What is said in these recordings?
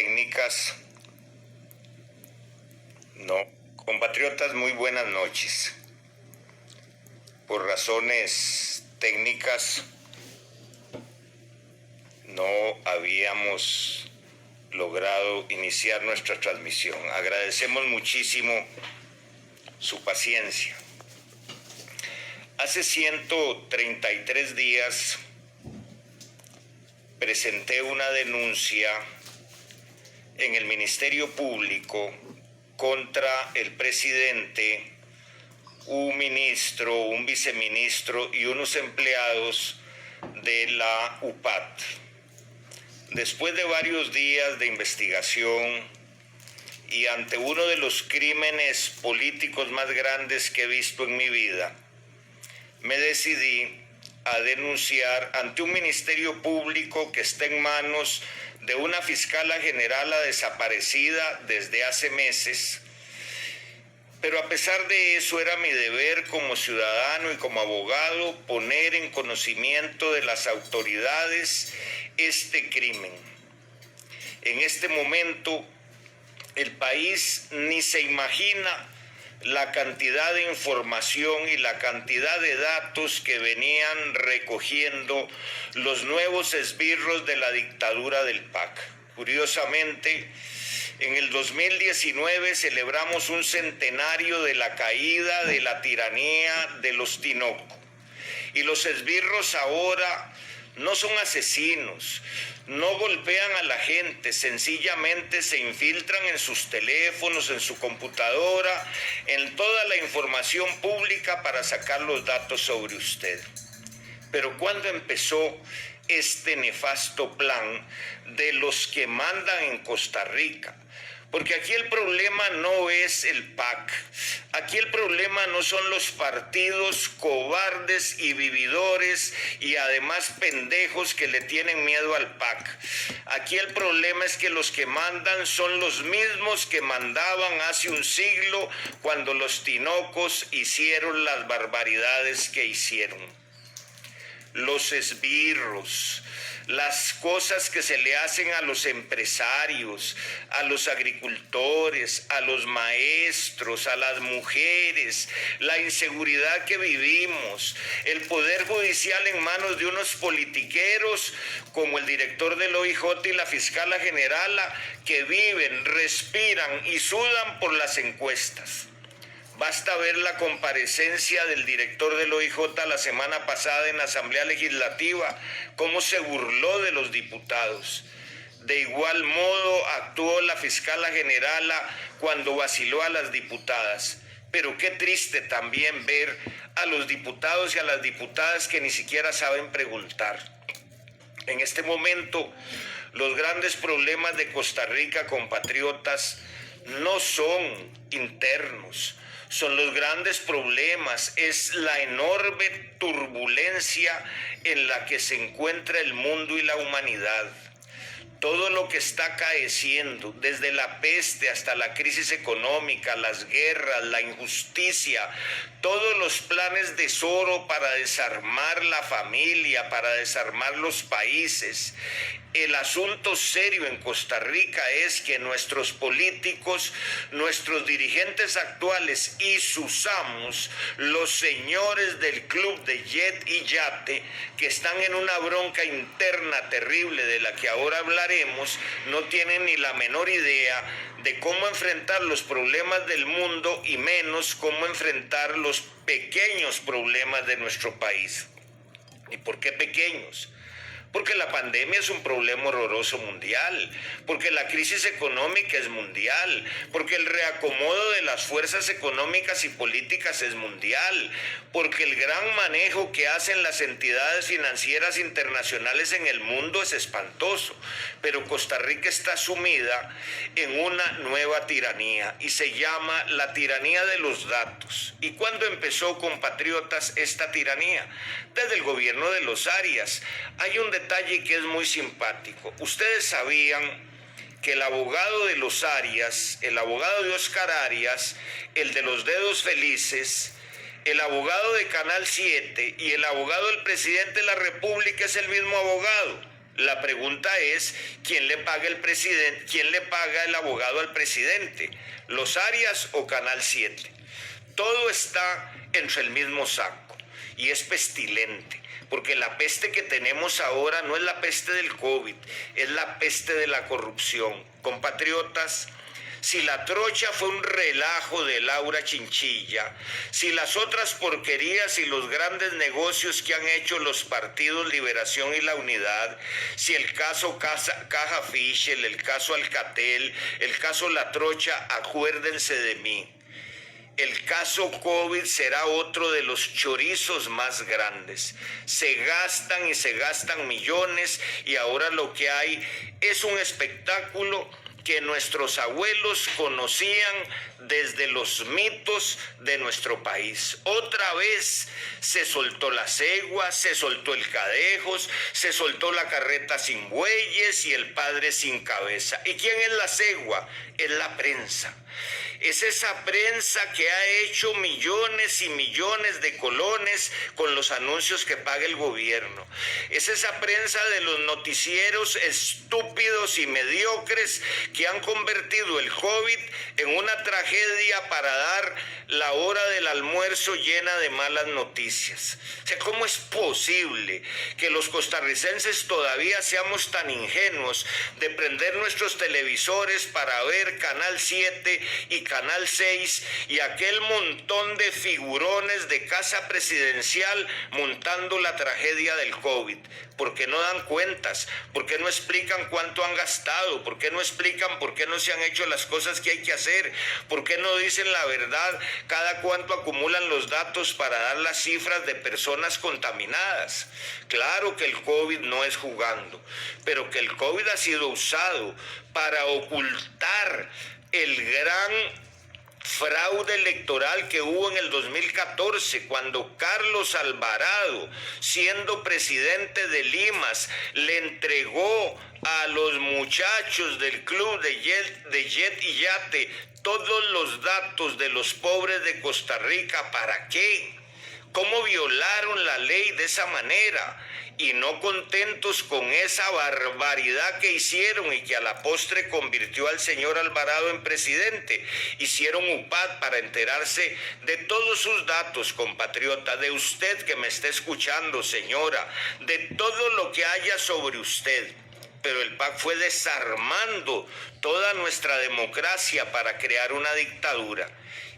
técnicas. No, compatriotas, muy buenas noches. Por razones técnicas no habíamos logrado iniciar nuestra transmisión. Agradecemos muchísimo su paciencia. Hace 133 días presenté una denuncia en el Ministerio Público contra el presidente, un ministro, un viceministro y unos empleados de la UPAT. Después de varios días de investigación y ante uno de los crímenes políticos más grandes que he visto en mi vida, me decidí a denunciar ante un ministerio público que está en manos de una fiscala general desaparecida desde hace meses. Pero a pesar de eso, era mi deber como ciudadano y como abogado poner en conocimiento de las autoridades este crimen. En este momento, el país ni se imagina la cantidad de información y la cantidad de datos que venían recogiendo los nuevos esbirros de la dictadura del PAC. Curiosamente, en el 2019 celebramos un centenario de la caída de la tiranía de los Tinoco. Y los esbirros ahora no son asesinos, no golpean a la gente, sencillamente se infiltran en sus teléfonos, en su computadora, en toda la información pública para sacar los datos sobre usted. Pero ¿cuándo empezó este nefasto plan de los que mandan en Costa Rica? Porque aquí el problema no es el PAC, aquí el problema no son los partidos cobardes y vividores y además pendejos que le tienen miedo al PAC. Aquí el problema es que los que mandan son los mismos que mandaban hace un siglo cuando los tinocos hicieron las barbaridades que hicieron. Los esbirros, las cosas que se le hacen a los empresarios, a los agricultores, a los maestros, a las mujeres, la inseguridad que vivimos, el poder judicial en manos de unos politiqueros como el director del OIJ y la fiscala generala que viven, respiran y sudan por las encuestas. Basta ver la comparecencia del director del OIJ la semana pasada en la Asamblea Legislativa, cómo se burló de los diputados. De igual modo actuó la fiscala generala cuando vaciló a las diputadas. Pero qué triste también ver a los diputados y a las diputadas que ni siquiera saben preguntar. En este momento, los grandes problemas de Costa Rica, compatriotas, no son internos. Son los grandes problemas, es la enorme turbulencia en la que se encuentra el mundo y la humanidad. Todo lo que está acaeciendo, desde la peste hasta la crisis económica, las guerras, la injusticia, todos los planes de Soro para desarmar la familia, para desarmar los países. El asunto serio en Costa Rica es que nuestros políticos, nuestros dirigentes actuales y sus amos, los señores del club de Jet y Yate, que están en una bronca interna terrible de la que ahora hablaremos, no tienen ni la menor idea de cómo enfrentar los problemas del mundo y menos cómo enfrentar los pequeños problemas de nuestro país. ¿Y por qué pequeños? Porque la pandemia es un problema horroroso mundial, porque la crisis económica es mundial, porque el reacomodo de las fuerzas económicas y políticas es mundial, porque el gran manejo que hacen las entidades financieras internacionales en el mundo es espantoso. Pero Costa Rica está sumida en una nueva tiranía y se llama la tiranía de los datos. ¿Y cuándo empezó, compatriotas, esta tiranía? Desde el gobierno de los Arias. Hay un detalle que es muy simpático. Ustedes sabían que el abogado de los Arias, el abogado de Oscar Arias, el de los dedos felices, el abogado de Canal 7 y el abogado del presidente de la República es el mismo abogado. La pregunta es, ¿quién le paga el abogado al presidente? ¿Los Arias o Canal 7? Todo está entre el mismo saco y es pestilente, porque la peste que tenemos ahora no es la peste del COVID, es la peste de la corrupción. Compatriotas, si la trocha fue un relajo de Laura Chinchilla, si las otras porquerías y los grandes negocios que han hecho los partidos Liberación y La Unidad, si el caso Caja Fischel, el caso Alcatel, el caso La Trocha, acuérdense de mí. El caso COVID será otro de los chorizos más grandes. Se gastan y se gastan millones y ahora lo que hay es un espectáculo que nuestros abuelos conocían desde los mitos de nuestro país. Otra vez se soltó la cegua, se soltó el cadejos, se soltó la carreta sin bueyes y el padre sin cabeza. ¿Y quién es la cegua? Es la prensa. Es esa prensa que ha hecho millones y millones de colones con los anuncios que paga el gobierno. Es esa prensa de los noticieros estúpidos y mediocres que han convertido el COVID en una tragedia para dar la hora del almuerzo llena de malas noticias. O sea, ¿cómo es posible que los costarricenses todavía seamos tan ingenuos de prender nuestros televisores para ver Canal 7 y Canal 6 y aquel montón de figurones de casa presidencial montando la tragedia del COVID? ¿Por qué no dan cuentas? ¿Por qué no explican cuánto han gastado? ¿Por qué no explican por qué no se han hecho las cosas que hay que hacer? ¿Por qué no dicen la verdad cada cuánto acumulan los datos para dar las cifras de personas contaminadas? Claro que el COVID no es jugando, pero que el COVID ha sido usado para ocultar el gran fraude electoral que hubo en el 2014, cuando Carlos Alvarado, siendo presidente de Limas, le entregó a los muchachos del club de Jet y Yate todos los datos de los pobres de Costa Rica. ¿Para qué? ¿Cómo violaron la ley de esa manera? Y no contentos con esa barbaridad que hicieron y que a la postre convirtió al señor Alvarado en presidente, hicieron UPAD para enterarse de todos sus datos, compatriota, de usted que me está escuchando, señora, de todo lo que haya sobre usted. Pero el PAC fue desarmando toda nuestra democracia para crear una dictadura.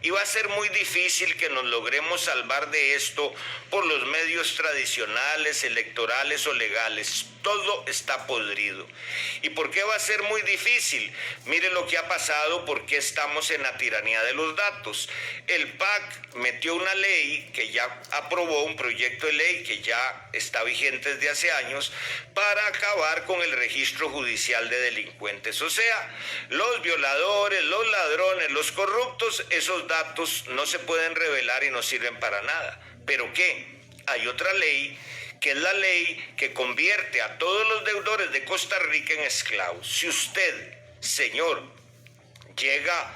Y va a ser muy difícil que nos logremos salvar de esto por los medios tradicionales, electorales o legales. Todo está podrido. ¿Y por qué va a ser muy difícil? Mire lo que ha pasado, porque estamos en la tiranía de los datos. El PAC metió una ley que ya aprobó, un proyecto de ley que ya está vigente desde hace años, para acabar con el registro judicial de delincuentes. O sea, los violadores, los ladrones, los corruptos, esos datos no se pueden revelar y no sirven para nada. ¿Pero qué? Hay otra ley, que es la ley que convierte a todos los deudores de Costa Rica en esclavos. Si usted, señor, llega,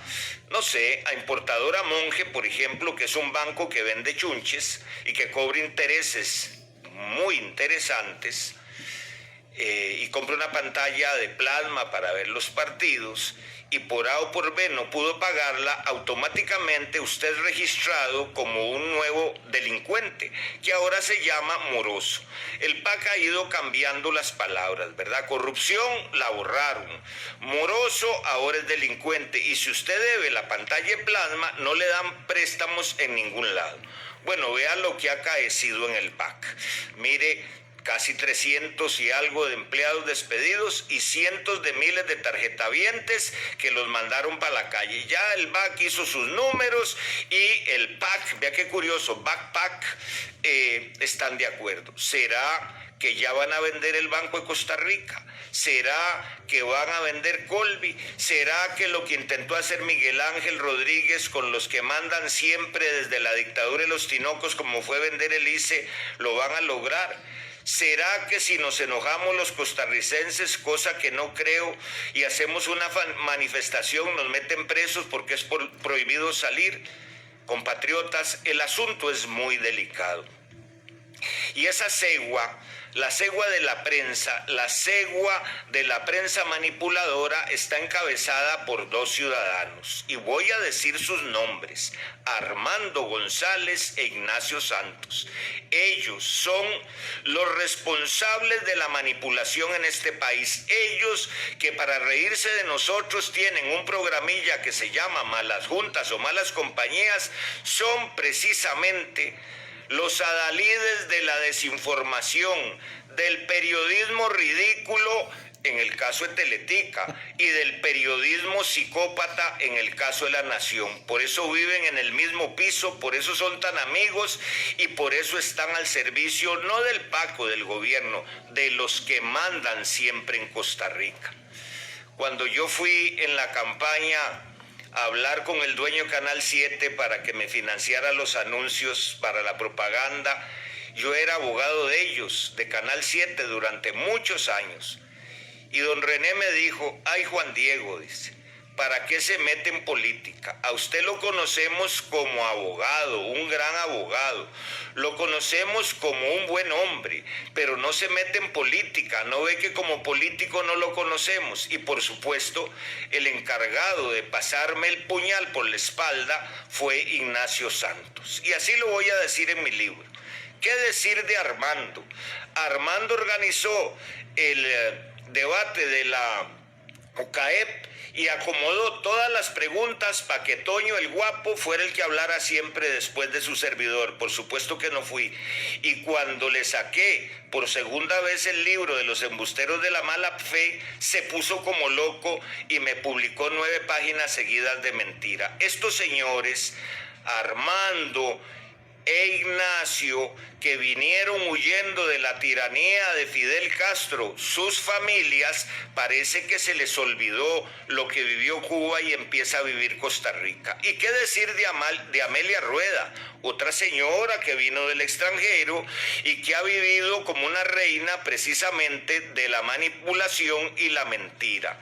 no sé, a Importadora Monge, por ejemplo, que es un banco que vende chunches y que cobra intereses muy interesantes, y compra una pantalla de plasma para ver los partidos, y por A o por B no pudo pagarla, automáticamente usted es registrado como un nuevo delincuente, que ahora se llama moroso. El PAC ha ido cambiando las palabras, ¿verdad? Corrupción la borraron, moroso ahora es delincuente, y si usted debe la pantalla de plasma, no le dan préstamos en ningún lado. Bueno, vea lo que ha acaecido en el PAC. Mire, casi 300 y algo de empleados despedidos y cientos de miles de tarjetavientes que los mandaron para la calle. Ya el BAC hizo sus números y el PAC, vea qué curioso, BAC-PAC, están de acuerdo. ¿Será que ya van a vender el Banco de Costa Rica? ¿Será que van a vender Colby? ¿Será que lo que intentó hacer Miguel Ángel Rodríguez con los que mandan siempre desde la dictadura de los tinocos, como fue vender el ICE, lo van a lograr? ¿Será que si nos enojamos los costarricenses, cosa que no creo, y hacemos una manifestación, nos meten presos porque es prohibido salir? Compatriotas, el asunto es muy delicado. Y esa cegua, la cegua de la prensa, la cegua de la prensa manipuladora está encabezada por dos ciudadanos. Y voy a decir sus nombres: Armando González e Ignacio Santos. Ellos son los responsables de la manipulación en este país. Ellos que para reírse de nosotros tienen un programilla que se llama Malas Juntas o Malas Compañías, son precisamente los adalides de la desinformación, del periodismo ridículo en el caso de Teletica y del periodismo psicópata en el caso de La Nación. Por eso viven en el mismo piso, por eso son tan amigos y por eso están al servicio no del Paco, del gobierno, de los que mandan siempre en Costa Rica. Cuando yo fui en la campaña a hablar con el dueño de Canal 7 para que me financiara los anuncios para la propaganda, yo era abogado de ellos, de Canal 7, durante muchos años. Y don René me dijo: ay, Juan Diego, dice, ¿para qué se mete en política? A usted lo conocemos como abogado, un gran abogado. Lo conocemos como un buen hombre, pero no se mete en política. ¿No ve que como político no lo conocemos? Y por supuesto, el encargado de pasarme el puñal por la espalda fue Ignacio Santos. Y así lo voy a decir en mi libro. ¿Qué decir de Armando? Armando organizó el debate de la OCAEP y acomodó todas las preguntas para que Toño el Guapo fuera el que hablara siempre después de su servidor. Por supuesto que no fui. Y cuando le saqué por segunda vez el libro de los embusteros de la mala fe, se puso como loco y me publicó 9 páginas seguidas de mentira. Estos señores, Armando e Ignacio, que vinieron huyendo de la tiranía de Fidel Castro, sus familias, parece que se les olvidó lo que vivió Cuba y empieza a vivir Costa Rica. ¿Y qué decir de Amelia Rueda, otra señora que vino del extranjero y que ha vivido como una reina precisamente de la manipulación y la mentira?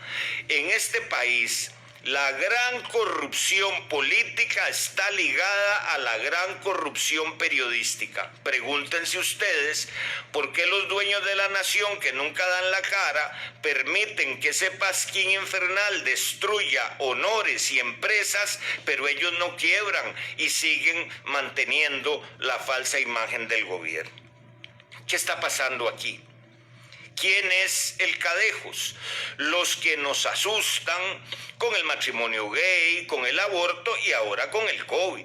En este país, la gran corrupción política está ligada a la gran corrupción periodística. Pregúntense ustedes por qué los dueños de La Nación, que nunca dan la cara, permiten que ese pasquín infernal destruya honores y empresas, pero ellos no quiebran y siguen manteniendo la falsa imagen del gobierno. ¿Qué está pasando aquí? ¿Quién es el Cadejos? Los que nos asustan con el matrimonio gay, con el aborto y ahora con el COVID.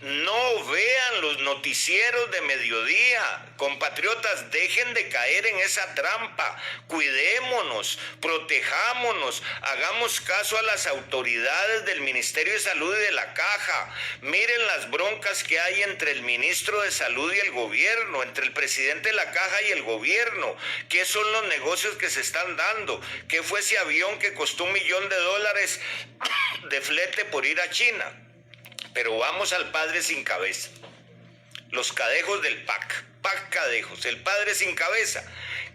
No vean los noticieros de mediodía. Compatriotas, dejen de caer en esa trampa. Cuidémonos, protejámonos, hagamos caso a las autoridades del Ministerio de Salud y de la Caja. Miren las broncas que hay entre el ministro de Salud y el gobierno, entre el presidente de la Caja y el gobierno. ¿Qué son los negocios que se están dando? ¿Qué fue ese avión que costó $1 millón de flete por ir a China? Pero vamos al padre sin cabeza, los Cadejos del PAC Cadejos, el padre sin cabeza.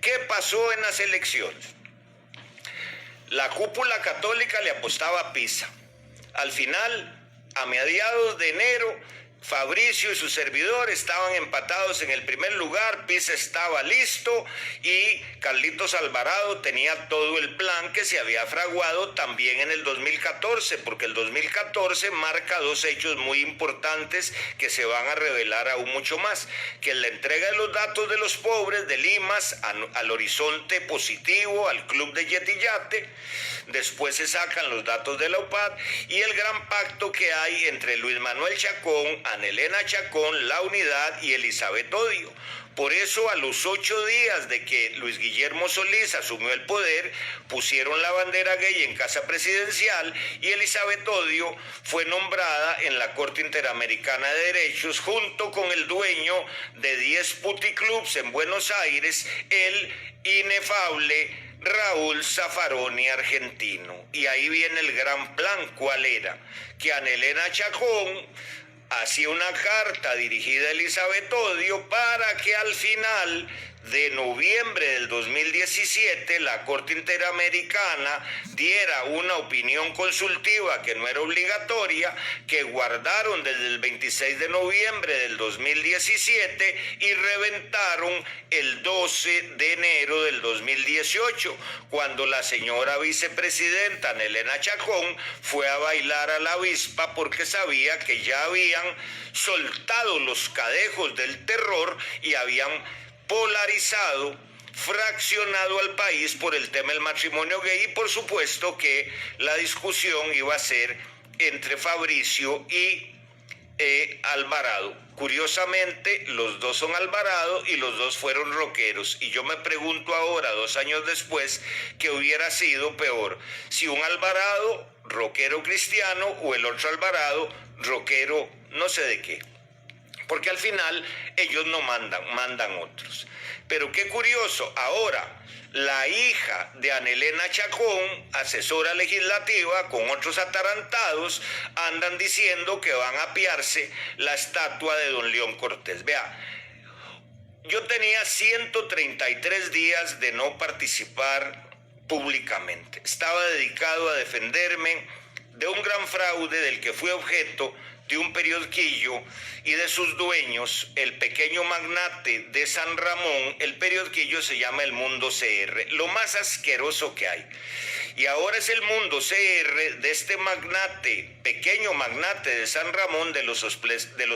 ¿Qué pasó en las elecciones? La cúpula católica le apostaba a Pisa. Al final, a mediados de enero, Fabricio y su servidor estaban empatados en el primer lugar, Pisa estaba listo y Carlitos Alvarado tenía todo el plan que se había fraguado también en el 2014, porque el 2014 marca 2 hechos muy importantes que se van a revelar aún mucho más, que es la entrega de los datos de los pobres de Limas al horizonte positivo, al club de Yetillate, después se sacan los datos de la UPAD y el gran pacto que hay entre Luis Manuel Chacón, Anelena Chacón, La Unidad y Elizabeth Odio. Por eso, a los 8 días de que Luis Guillermo Solís asumió el poder, pusieron la bandera gay en Casa Presidencial y Elizabeth Odio fue nombrada en la Corte Interamericana de Derechos junto con el dueño de 10 puticlubs en Buenos Aires, el inefable Raúl Zaffaroni, argentino. Y ahí viene el gran plan. ¿Cuál era? Que Anelena Chacón hacía una carta dirigida a Elizabeth Odio para que al final de noviembre del 2017 la Corte Interamericana diera una opinión consultiva que no era obligatoria, que guardaron desde el 26 de noviembre del 2017 y reventaron el 12 de enero del 2018, cuando la señora vicepresidenta Nelena Chacón fue a bailar a la avispa porque sabía que ya habían soltado los cadejos del terror y habían polarizado, fraccionado al país por el tema del matrimonio gay, y por supuesto que la discusión iba a ser entre Fabricio y Alvarado. Curiosamente, los dos son Alvarado y los dos fueron rockeros. Y yo me pregunto ahora, 2 años después, qué hubiera sido peor. Si un Alvarado, rockero cristiano, o el otro Alvarado, rockero no sé de qué. Porque al final ellos no mandan otros. Pero qué curioso, ahora la hija de Anelena Chacón, asesora legislativa, con otros atarantados, andan diciendo que van a apiarse la estatua de don León Cortés. Vea, yo tenía 133 días de no participar públicamente. Estaba dedicado a defenderme de un gran fraude del que fui objeto de un periodquillo y de sus dueños, el pequeño magnate de San Ramón. El periodquillo se llama El Mundo CR, lo más asqueroso que hay. Y ahora es el Mundo CR de este magnate, pequeño magnate de San Ramón, de los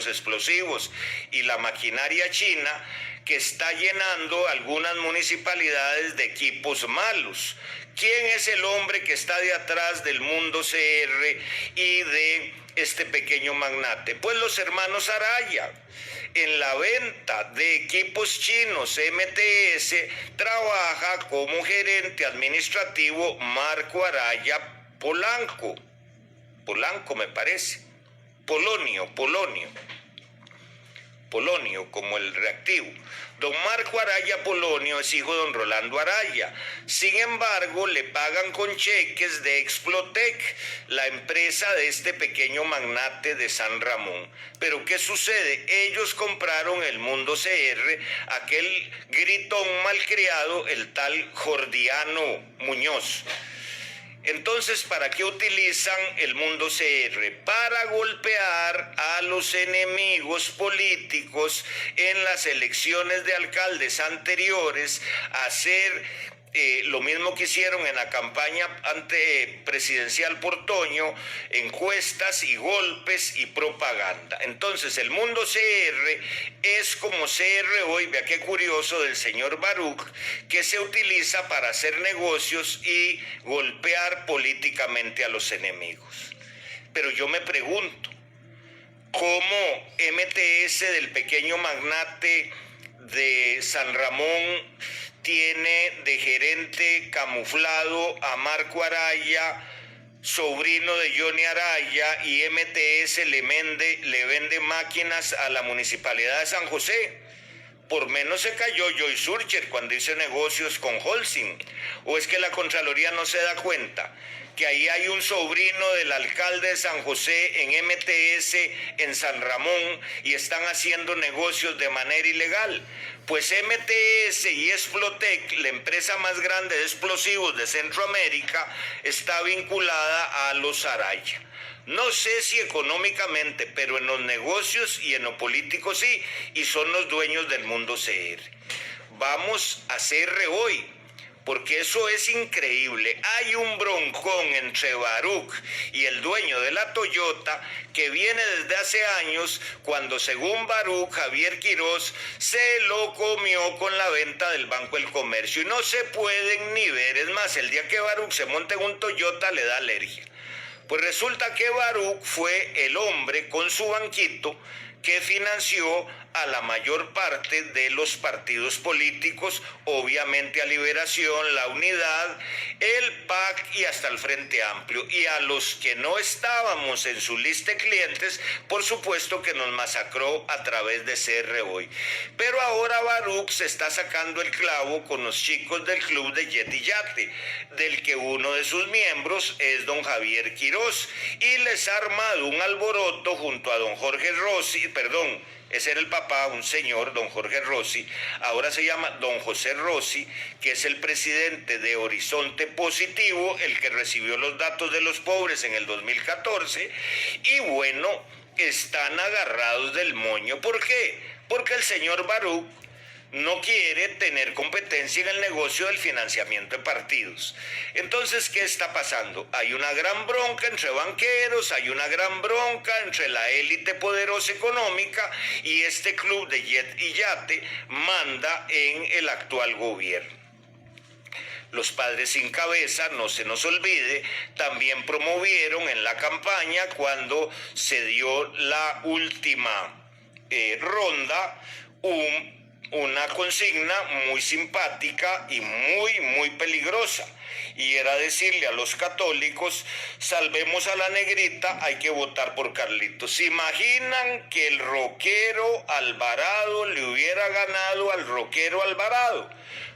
explosivos y la maquinaria china, que está llenando algunas municipalidades de equipos malos. ¿Quién es el hombre que está de atrás del Mundo CR y de este pequeño magnate? Pues los hermanos Araya. En la venta de equipos chinos, MTS trabaja como gerente administrativo Marco Araya Polanco. Polanco me parece. Polonio, como el reactivo. Don Marco Araya Polonio es hijo de don Rolando Araya. Sin embargo, le pagan con cheques de Explotec, la empresa de este pequeño magnate de San Ramón. Pero ¿qué sucede? Ellos compraron el Mundo CR, aquel gritón malcriado, el tal Jordiano Muñoz. Entonces, ¿para qué utilizan el Mundo CR? Para golpear a los enemigos políticos en las elecciones de alcaldes anteriores, hacer lo mismo que hicieron en la campaña presidencial por Toño, encuestas y golpes y propaganda. Entonces, el Mundo CR es como CR hoy, vea qué curioso, del señor Baruch, que se utiliza para hacer negocios y golpear políticamente a los enemigos. Pero yo me pregunto, ¿cómo MTS del pequeño magnate de San Ramón tiene de gerente camuflado a Marco Araya, sobrino de Johnny Araya, y MTS le vende máquinas a la Municipalidad de San José? Por menos se cayó Joy Surcher cuando hizo negocios con Holcim. ¿O es que la Contraloría no se da cuenta que ahí hay un sobrino del alcalde de San José en MTS en San Ramón y están haciendo negocios de manera ilegal? Pues MTS y Explotec, la empresa más grande de explosivos de Centroamérica, está vinculada a los Araya. No sé si económicamente, pero en los negocios y en lo político sí, y son los dueños del Mundo CR. Vamos a CR hoy, porque eso es increíble. Hay un broncón entre Baruch y el dueño de la Toyota que viene desde hace años, cuando según Baruch, Javier Quirós se lo comió con la venta del Banco del Comercio y no se pueden ni ver. Es más, el día que Baruch se monte en un Toyota le da alergia. Pues resulta que Baruch fue el hombre con su banquito que financió a la mayor parte de los partidos políticos, obviamente a Liberación, la Unidad, el PAC y hasta el Frente Amplio. Y a los que no estábamos en su lista de clientes, por supuesto que nos masacró a través de CR Hoy. Pero ahora Baruch se está sacando el clavo con los chicos del club de Yeti Yate, del que uno de sus miembros es don Javier Quirós, y les ha armado un alboroto junto a don Jorge Rossi, ese era el papá, un señor, don Jorge Rossi, ahora se llama don José Rossi, que es el presidente de Horizonte Positivo, el que recibió los datos de los pobres en el 2014, y bueno, están agarrados del moño. ¿Por qué? Porque el señor Baruch no quiere tener competencia en el negocio del financiamiento de partidos. Entonces, ¿qué está pasando? Hay una gran bronca entre banqueros, hay una gran bronca entre la élite poderosa económica y este club de jet y yate manda en el actual gobierno. Los padres sin cabeza, no se nos olvide, también promovieron en la campaña cuando se dio la última ronda una consigna muy simpática y muy peligrosa, y era decirle a los católicos: salvemos a la negrita, hay que votar por Carlitos. ¿Se imaginan que el rockero Alvarado le hubiera ganado al rockero Alvarado?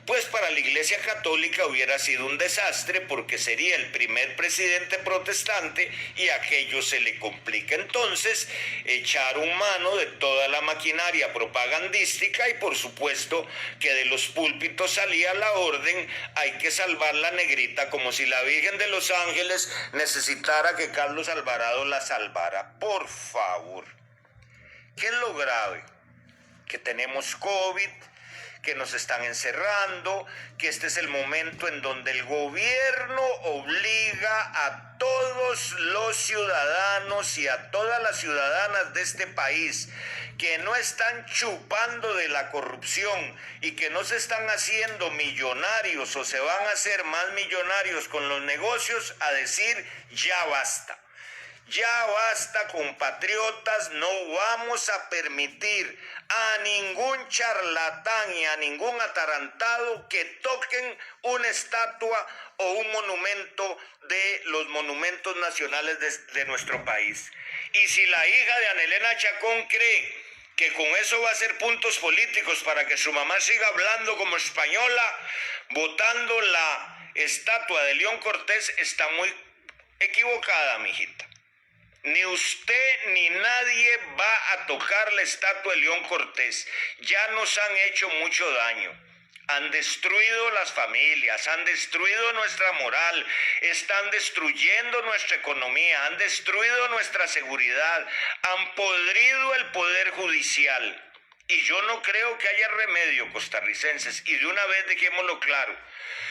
Pues para la Iglesia Católica hubiera sido un desastre, porque sería el primer presidente protestante y aquello se le complica. Entonces echaron mano de toda la maquinaria propagandística y por supuesto que de los púlpitos salía la orden: hay que salvar la negrita, como si la Virgen de los Ángeles necesitara que Carlos Alvarado la salvara. Por favor. ¿Qué es lo grave? Que tenemos COVID, que nos están encerrando, que este es el momento en donde el gobierno obliga a todos los ciudadanos y a todas las ciudadanas de este país que no están chupando de la corrupción y que no se están haciendo millonarios o se van a hacer más millonarios con los negocios, a decir: ya basta. Ya basta, compatriotas, no vamos a permitir a ningún charlatán y a ningún atarantado que toquen una estatua o un monumento de los monumentos nacionales de nuestro país. Y si la hija de Ana Elena Chacón cree que con eso va a hacer puntos políticos para que su mamá siga hablando como española, votando la estatua de León Cortés, está muy equivocada, mijita. Ni usted ni nadie va a tocar la estatua de León Cortés. Ya nos han hecho mucho daño. Han destruido las familias, han destruido nuestra moral, están destruyendo nuestra economía, han destruido nuestra seguridad, han podrido el poder judicial. Y yo no creo que haya remedio, costarricenses, y de una vez dejémoslo claro.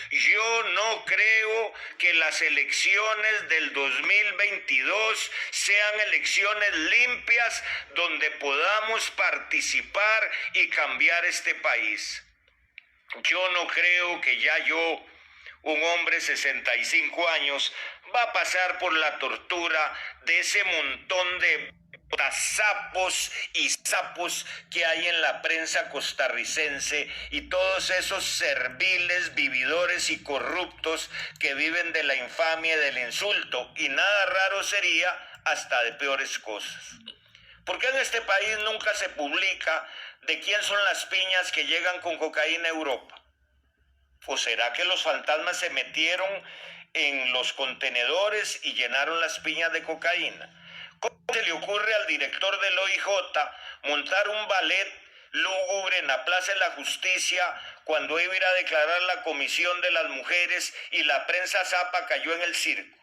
Yo no creo que las elecciones del 2022 sean elecciones limpias donde podamos participar y cambiar este país. Yo no creo que ya yo, un hombre de 65 años, va a pasar por la tortura de ese montón de sapos y sapos que hay en la prensa costarricense y todos esos serviles, vividores y corruptos que viven de la infamia y del insulto, y nada raro sería hasta de peores cosas. ¿Por qué en este país nunca se publica de quién son las piñas que llegan con cocaína a Europa? ¿O será que los fantasmas se metieron en los contenedores y llenaron las piñas de cocaína? ¿Cómo se le ocurre al director del OIJ montar un ballet lúgubre en la Plaza de la Justicia cuando iba a ir a declarar la Comisión de las Mujeres y la prensa zapa cayó en el circo?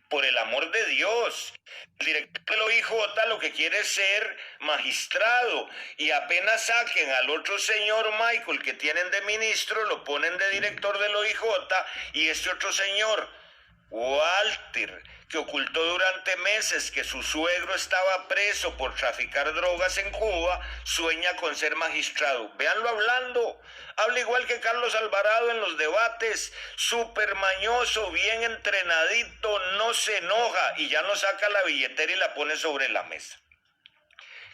Por el amor de Dios, el director del OIJ lo que quiere es ser magistrado, y apenas saquen al otro señor Michael que tienen de ministro, lo ponen de director del OIJ, y este otro señor, Walter, que ocultó durante meses que su suegro estaba preso por traficar drogas en Cuba, sueña con ser magistrado. Véanlo hablando, habla igual que Carlos Alvarado en los debates, súper mañoso, bien entrenadito, no se enoja y ya no saca la billetera y la pone sobre la mesa.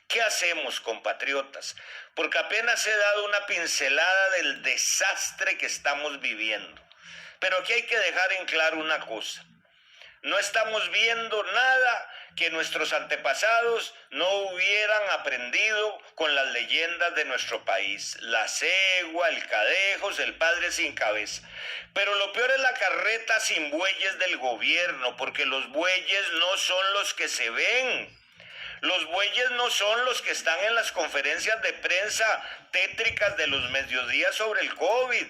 ¿Qué hacemos, compatriotas? Porque apenas he dado una pincelada del desastre que estamos viviendo. Pero aquí hay que dejar en claro una cosa. No estamos viendo nada que nuestros antepasados no hubieran aprendido con las leyendas de nuestro país. La cegua, el cadejos, el padre sin cabeza. Pero lo peor es la carreta sin bueyes del gobierno, porque los bueyes no son los que se ven. Los bueyes no son los que están en las conferencias de prensa tétricas de los mediodías sobre el COVID.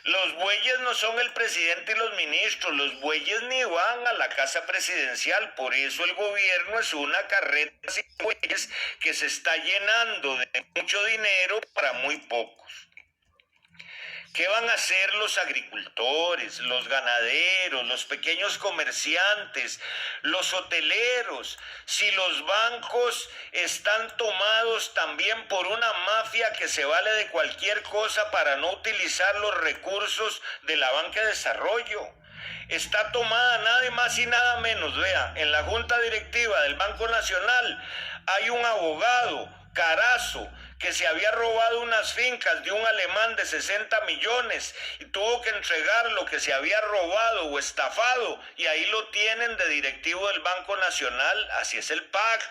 Los bueyes no son el presidente y los ministros. Los bueyes ni van a la casa presidencial. Por eso el gobierno es una carreta sin bueyes que se está llenando de mucho dinero para muy pocos. ¿Qué van a hacer los agricultores, los ganaderos, los pequeños comerciantes, los hoteleros, si los bancos están tomados también por una mafia que se vale de cualquier cosa para no utilizar los recursos de la banca de desarrollo? Está tomada nada más y nada menos, vea, en la junta directiva del Banco Nacional hay un abogado, Carazo, que se había robado unas fincas de un alemán de 60 millones y tuvo que entregar lo que se había robado o estafado, y ahí lo tienen de directivo del Banco Nacional. Así es el PAC.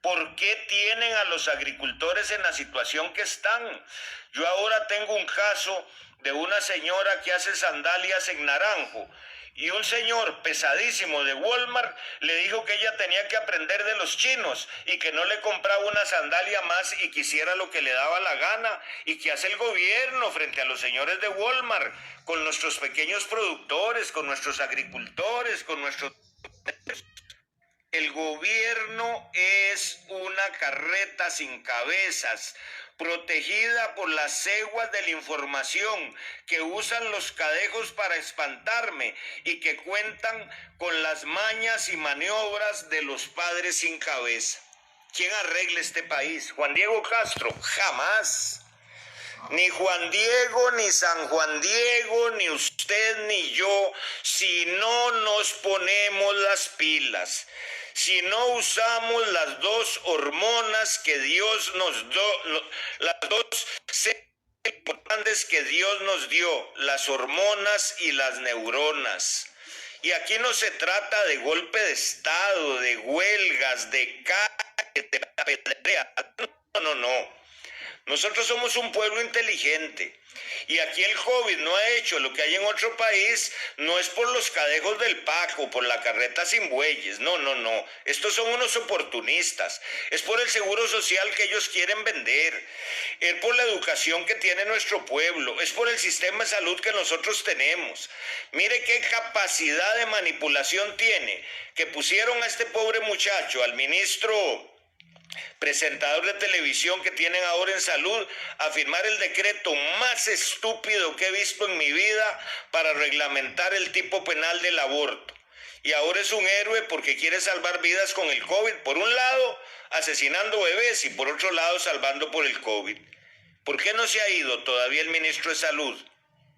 ¿Por qué tienen a los agricultores en la situación que están? Yo ahora tengo un caso de una señora que hace sandalias en Naranjo, y un señor pesadísimo de Walmart le dijo que ella tenía que aprender de los chinos y que no le compraba una sandalia más y quisiera lo que le daba la gana. ¿Y qué hace el gobierno frente a los señores de Walmart? Con nuestros pequeños productores, con nuestros agricultores, con nuestros... El gobierno es una carreta sin cabezas, protegida por las ceguas de la información que usan los cadejos para espantarme y que cuentan con las mañas y maniobras de los padres sin cabeza. ¿Quién arregla este país? ¿Juan Diego Castro? Jamás. Ni Juan Diego, ni San Juan Diego, ni usted, ni yo, si no nos ponemos las pilas, si no usamos las dos hormonas que Dios nos dio, las dos importantes que Dios nos dio, las hormonas y las neuronas. Y aquí no se trata de golpe de Estado, de huelgas, de calle, de pedrea. No. Nosotros somos un pueblo inteligente y aquí el COVID no ha hecho lo que hay en otro país, no es por los cadejos del PAC o por la carreta sin bueyes, no. Estos son unos oportunistas, es por el seguro social que ellos quieren vender, es por la educación que tiene nuestro pueblo, es por el sistema de salud que nosotros tenemos. Mire qué capacidad de manipulación tiene, que pusieron a este pobre muchacho, al ministro presentador de televisión que tienen ahora en salud, a firmar el decreto más estúpido que he visto en mi vida para reglamentar el tipo penal del aborto. Y ahora es un héroe porque quiere salvar vidas con el COVID. Por un lado, asesinando bebés, y por otro lado, salvando por el COVID. ¿Por qué no se ha ido todavía el ministro de Salud?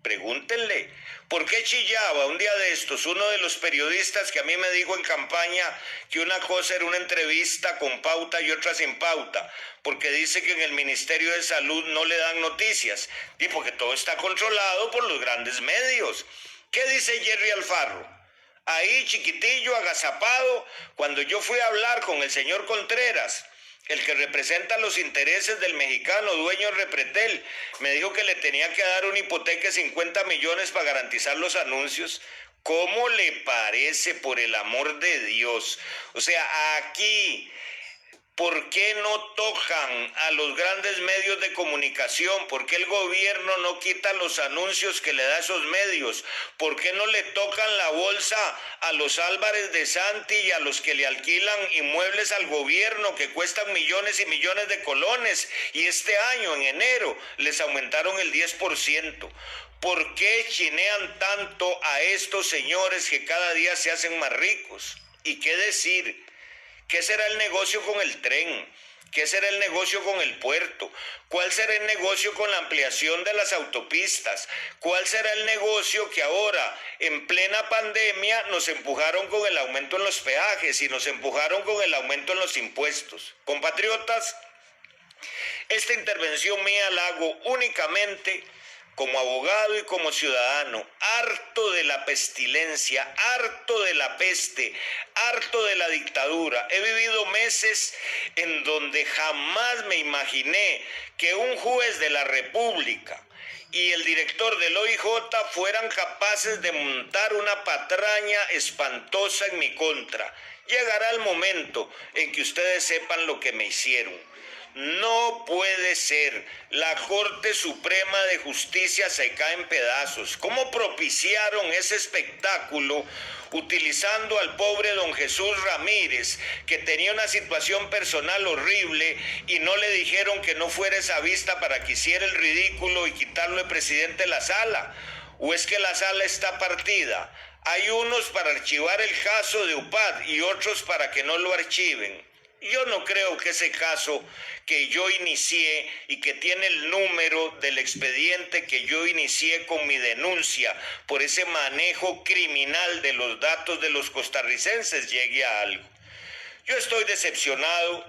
Pregúntenle, ¿por qué chillaba un día de estos uno de los periodistas que a mí me dijo en campaña que una cosa era una entrevista con pauta y otra sin pauta? Porque dice que en el Ministerio de Salud no le dan noticias, y porque todo está controlado por los grandes medios. ¿Qué dice Jerry Alfaro? Ahí chiquitillo, agazapado, cuando yo fui a hablar con el señor Contreras, el que representa los intereses del mexicano dueño Repretel, me dijo que le tenía que dar una hipoteca de 50 millones para garantizar los anuncios. ¿Cómo le parece, por el amor de Dios? O sea, aquí, ¿por qué no tocan a los grandes medios de comunicación? ¿Por qué el gobierno no quita los anuncios que le da a esos medios? ¿Por qué no le tocan la bolsa a los Álvarez de Santi y a los que le alquilan inmuebles al gobierno que cuestan millones y millones de colones? Y este año, en enero, les aumentaron el 10%. ¿Por qué chinean tanto a estos señores que cada día se hacen más ricos? ¿Y qué decir? ¿Qué será el negocio con el tren? ¿Qué será el negocio con el puerto? ¿Cuál será el negocio con la ampliación de las autopistas? ¿Cuál será el negocio que ahora, en plena pandemia, nos empujaron con el aumento en los peajes y nos empujaron con el aumento en los impuestos? Compatriotas, esta intervención mía la hago únicamente como abogado y como ciudadano, harto de la pestilencia, harto de la peste, harto de la dictadura. He vivido meses en donde jamás me imaginé que un juez de la República y el director del OIJ fueran capaces de montar una patraña espantosa en mi contra. Llegará el momento en que ustedes sepan lo que me hicieron. No puede ser. La Corte Suprema de Justicia se cae en pedazos. ¿Cómo propiciaron ese espectáculo utilizando al pobre don Jesús Ramírez, que tenía una situación personal horrible, y no le dijeron que no fuera esa vista para que hiciera el ridículo y quitarlo de presidente de la sala? ¿O es que la sala está partida? Hay unos para archivar el caso de UPAD y otros para que no lo archiven. Yo no creo que ese caso que yo inicié y que tiene el número del expediente que yo inicié con mi denuncia por ese manejo criminal de los datos de los costarricenses llegue a algo. Yo estoy decepcionado.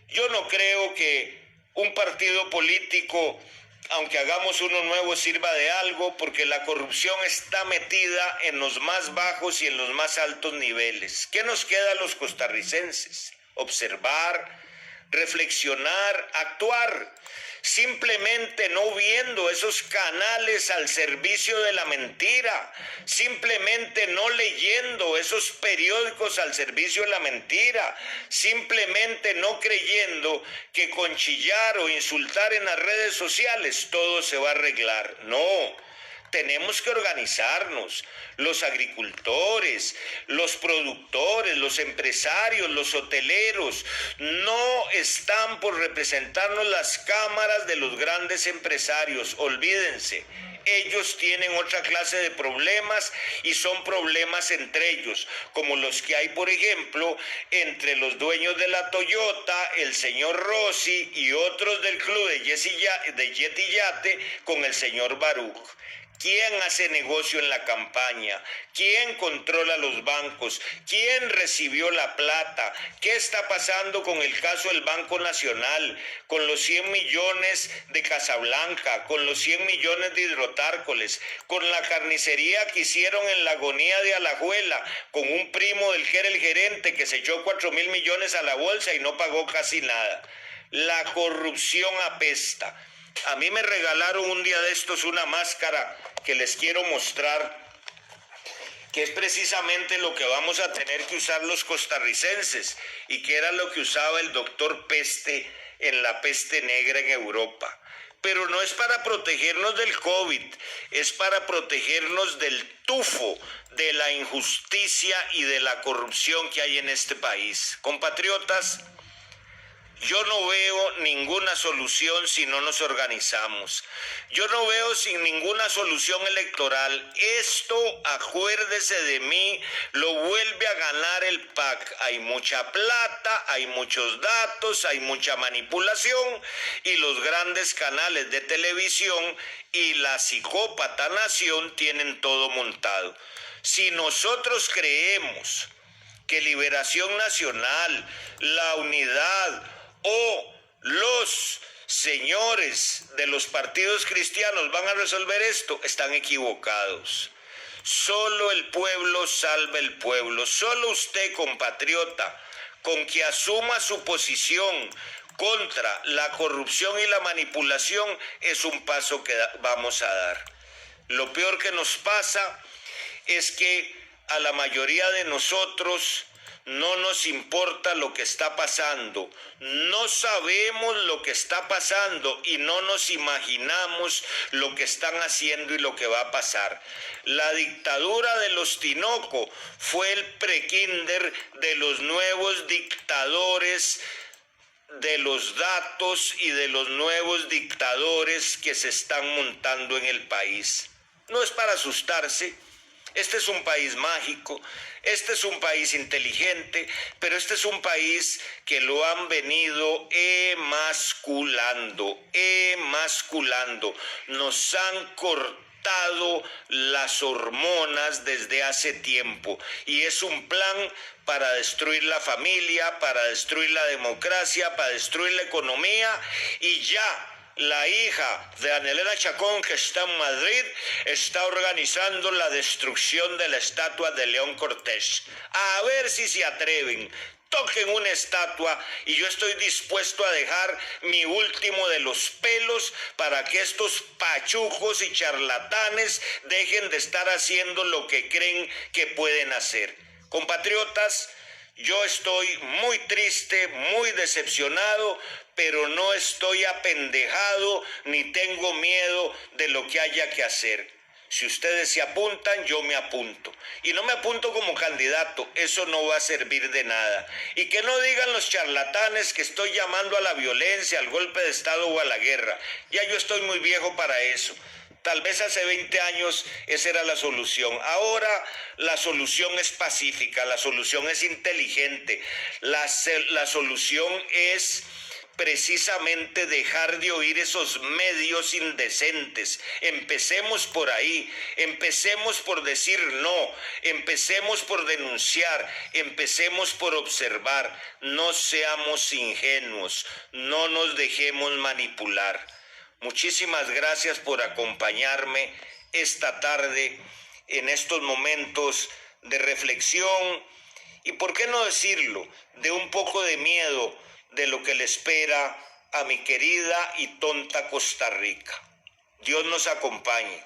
Yo no creo que un partido político, aunque hagamos uno nuevo, sirva de algo, porque la corrupción está metida en los más bajos y en los más altos niveles. ¿Qué nos queda a los costarricenses? Observar, reflexionar, actuar, simplemente no viendo esos canales al servicio de la mentira, simplemente no leyendo esos periódicos al servicio de la mentira, simplemente no creyendo que con chillar o insultar en las redes sociales todo se va a arreglar. No. Tenemos que organizarnos, los agricultores, los productores, los empresarios, los hoteleros. No están por representarnos las cámaras de los grandes empresarios, olvídense. Ellos tienen otra clase de problemas y son problemas entre ellos, como los que hay, por ejemplo, entre los dueños de la Toyota, el señor Rossi y otros del club de Jet y Yate con el señor Baruch. ¿Quién hace negocio en la campaña? ¿Quién controla los bancos? ¿Quién recibió la plata? ¿Qué está pasando con el caso del Banco Nacional? Con los 100 millones de Casablanca, con los 100 millones de Hidrotárcoles, con la carnicería que hicieron en la agonía de Alajuela, con un primo del que era el gerente que se echó 4.000 millones a la bolsa y no pagó casi nada. La corrupción apesta. A mí me regalaron un día de estos una máscara que les quiero mostrar, que es precisamente lo que vamos a tener que usar los costarricenses y que era lo que usaba el doctor Peste en la peste negra en Europa. Pero no es para protegernos del COVID, es para protegernos del tufo, de la injusticia y de la corrupción que hay en este país. Compatriotas, yo no veo ninguna solución si no nos organizamos. Yo no veo sin ninguna solución electoral. Esto, acuérdese de mí, lo vuelve a ganar el PAC. Hay mucha plata, hay muchos datos, hay mucha manipulación y los grandes canales de televisión y la psicópata nación tienen todo montado. Si nosotros creemos que Liberación Nacional, la Unidad o los señores de los partidos cristianos van a resolver esto, están equivocados. Solo el pueblo salva el pueblo. Solo usted, compatriota, con que asuma su posición contra la corrupción y la manipulación, es un paso que vamos a dar. Lo peor que nos pasa es que a la mayoría de nosotros no nos importa lo que está pasando, no sabemos lo que está pasando y no nos imaginamos lo que están haciendo y lo que va a pasar. La dictadura de los Tinoco fue el prekinder de los nuevos dictadores de los datos y de los nuevos dictadores que se están montando en el país. No es para asustarse. Este es un país mágico, este es un país inteligente, pero este es un país que lo han venido emasculando. Nos han cortado las hormonas desde hace tiempo y es un plan para destruir la familia, para destruir la democracia, para destruir la economía y ya. La hija de Ana Elena Chacón, que está en Madrid, está organizando la destrucción de la estatua de León Cortés. A ver si se atreven, toquen una estatua y yo estoy dispuesto a dejar mi último de los pelos para que estos pachujos y charlatanes dejen de estar haciendo lo que creen que pueden hacer. Compatriotas, Yo estoy muy triste, muy decepcionado, pero no estoy apendejado ni tengo miedo de lo que haya que hacer. Si ustedes se apuntan, yo me apunto. Y no me apunto como candidato, eso no va a servir de nada. Y que no digan los charlatanes que estoy llamando a la violencia, al golpe de Estado o a la guerra. Ya yo estoy muy viejo para eso. Tal vez hace 20 años esa era la solución. Ahora la solución es pacífica, la solución es inteligente, la solución es precisamente dejar de oír esos medios indecentes. Empecemos por ahí, empecemos por decir no, empecemos por denunciar, empecemos por observar. No seamos ingenuos, no nos dejemos manipular. Muchísimas gracias por acompañarme esta tarde en estos momentos de reflexión y, por qué no decirlo, de un poco de miedo de lo que le espera a mi querida y tonta Costa Rica. Dios nos acompañe.